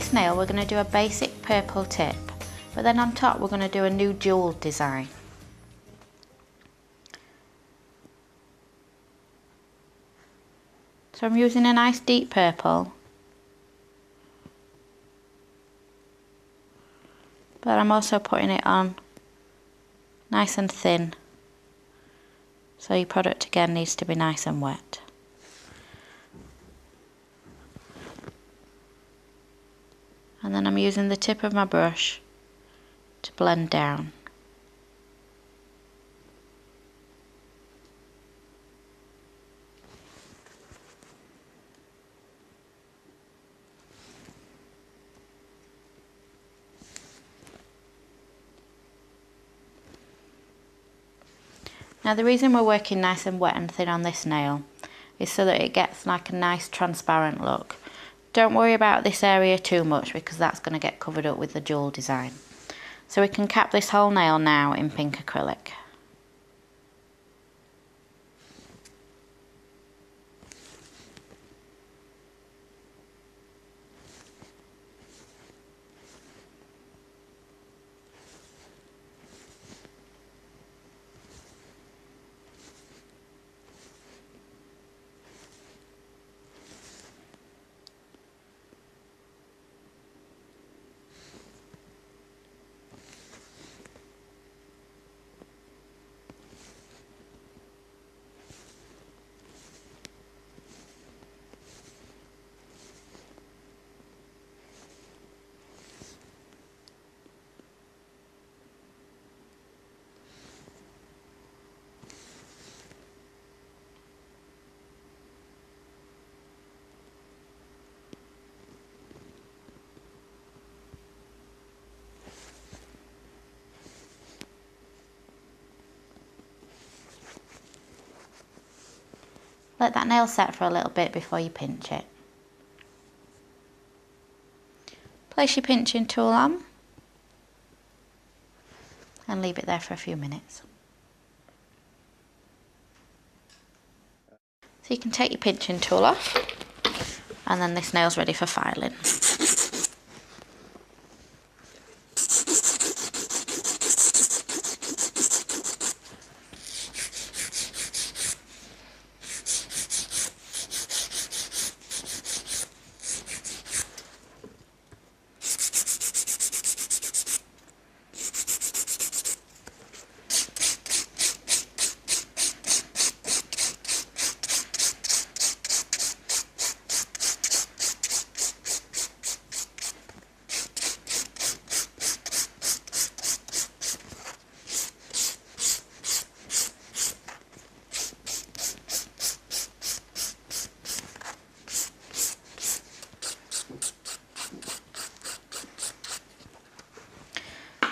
this nail we're going to do a basic purple tip, but then on top we're going to do a new jewel design. So I'm using a nice deep purple, but I'm also putting it on nice and thin, so your product again needs to be nice and wet. And then I'm using the tip of my brush to blend down. Now the reason we're working nice and wet and thin on this nail is so that it gets like a nice transparent look. Don't worry about this area too much because that's going to get covered up with the jewel design. So we can cap this whole nail now in pink acrylic. Let that nail set for a little bit before you pinch it. Place your pinching tool on and leave it there for a few minutes. So you can take your pinching tool off, and then this nail's ready for filing.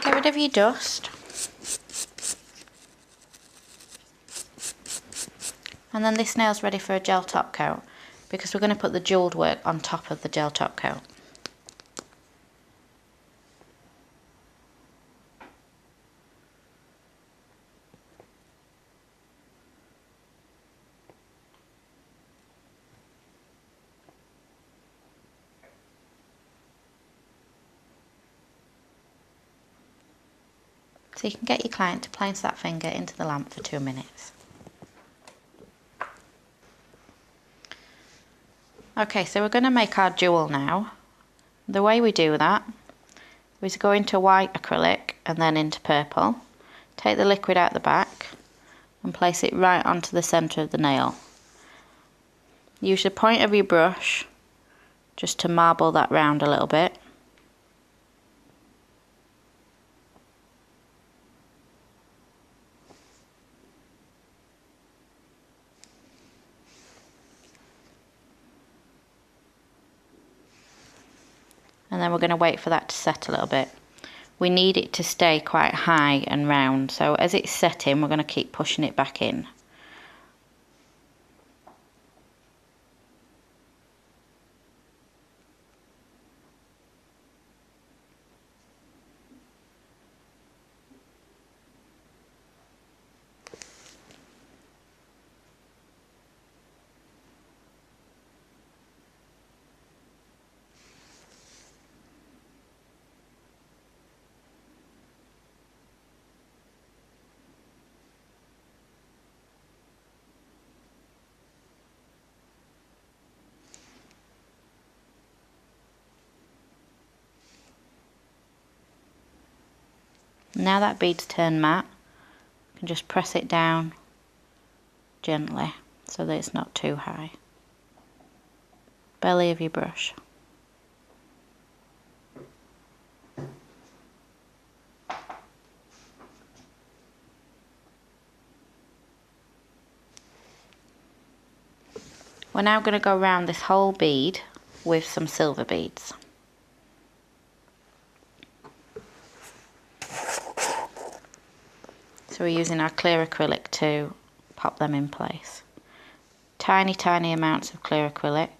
Get rid of your dust. And then this nail's ready for a gel top coat because we're going to put the jeweled work on top of the gel top coat. So you can get your client to place that finger into the lamp for 2 minutes. Okay, so we're going to make our jewel now. The way we do that is go into white acrylic and then into purple. Take the liquid out the back and place it right onto the centre of the nail. Use the point of your brush just to marble that round a little bit. And then we're going to wait for that to set a little bit. We need it to stay quite high and round, so as it's setting we're going to keep pushing it back in. Now that bead's turned matte, you can just press it down gently so that it's not too high. Belly of your brush. We're now going to go around this whole bead with some silver beads. So we're using our clear acrylic to pop them in place. Tiny, tiny amounts of clear acrylic.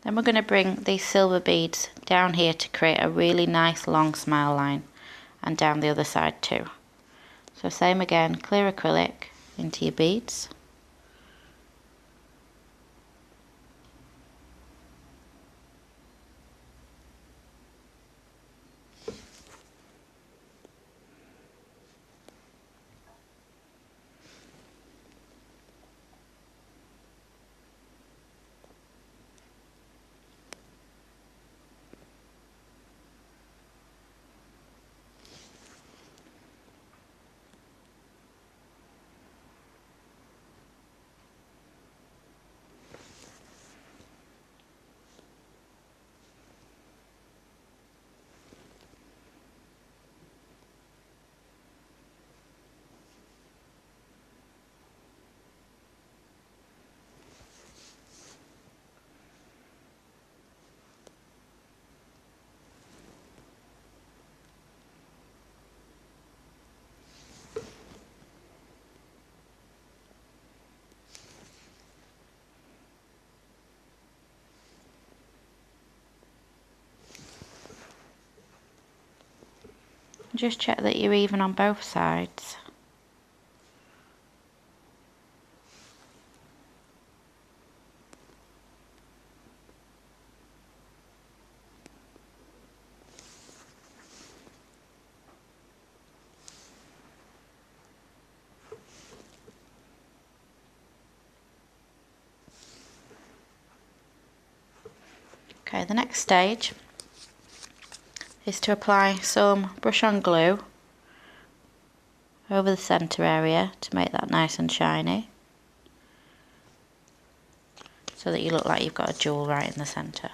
Then we're going to bring these silver beads down here to create a really nice long smile line, and down the other side too. So same again, clear acrylic into your beads. Just check that you're even on both sides. Okay, the next stage is to apply some brush on glue over the centre area to make that nice and shiny, so that you look like you've got a jewel right in the centre.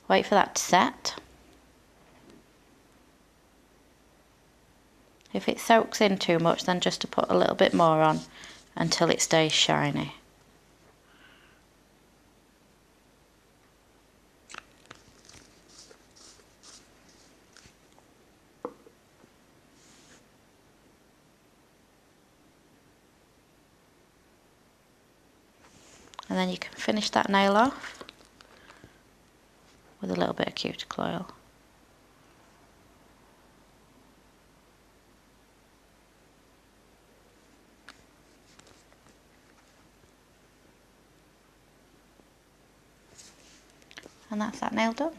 Wait for that to set. If it soaks in too much, then just to put a little bit more on until it stays shiny. And then you can finish that nail off with a little bit of cuticle oil. And that's that nail done.